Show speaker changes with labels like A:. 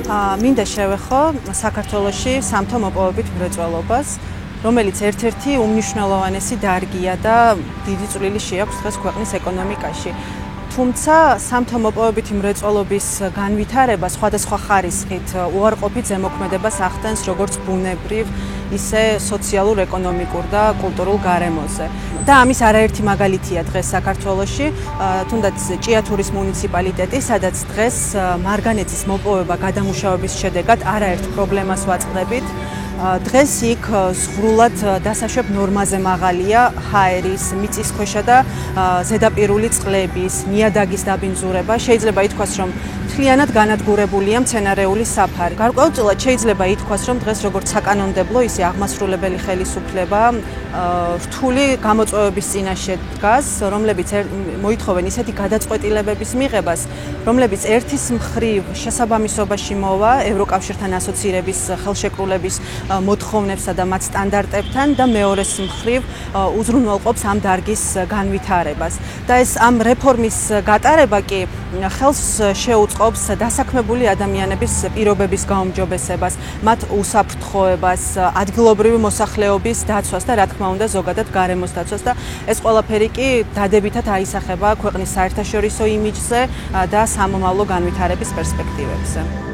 A: მინდა შევეხო საქართველოში სამთო მოპოვებით მრეწველობას, რომელიც ერთ-ერთი უმნიშვნელოვანესი დარგია და დიდი წვლილი შეაქვს დღეს ქვეყნის ეკონომიკაში. თუმცა სამთო მოპოვებითი მრეწველობის განვითარება სხვადასხვა ხარისხით უარყოფით ზემოქმედებას ახდენს როგორც ბუნებრივ, ისე სოციალურ, ეკონომიკურ და კულტურულ გარემოზე. და ამის არაერთი მაგალითია დღეს საქართველოში, თუნდაც ჭიათურის მუნიციპალიტეტი, სადაც დღეს მარგანეცის მოპოვება გადამუშავების შედეგად არაერთ პრობლემას ვაწყდებით. დღეს იქ ზღვრულად დასაშვებ ნორმაზე მაღალია ჰაერის, მიწისქვეშა და ზედაპირული წყლების, ნიადაგის დაბინძურება. შეიძლება ითქვას, რომ მთლიანად განადგურებულია მცენარეული საფარი. გარკვეულწილად შეიძლება ითქვას, რომ დღეს როგორც საკანონმდებლო, ისე აღმასრულებელი ხელისუფლება რთული გამოწვევების წინაშე დგას, რომლებიც მოითხოვენ ისეთი გადაწყვეტილებების მიღებას, რომლებიც ერთის მხრივ შესაბამისობაში მოვა ევროკავშირთან ასოცირების ხელშეკრულების მოთხოვნებსა და მათ სტანდარტებთან და მეორეს მხრივ უზრუნველყოფს ამ დარგის განვითარებას. და ეს ამ რეფორმის გატარება კი ხელს შეუწყობს დასაქმებული ადამიანების პირობების გაუმჯობესებას, მათ უსაფრთხოებას, ადგილობრივი მოსახლეობის დაცვას და რა თქმა უნდა ზოგადად გარემოს დაცვას და ეს ყველაფერი კი დადებითად აისახება ქვეყნის საერთაშორისო იმიჯზე და სამომავლო განვითარების პერსპექტივებზე.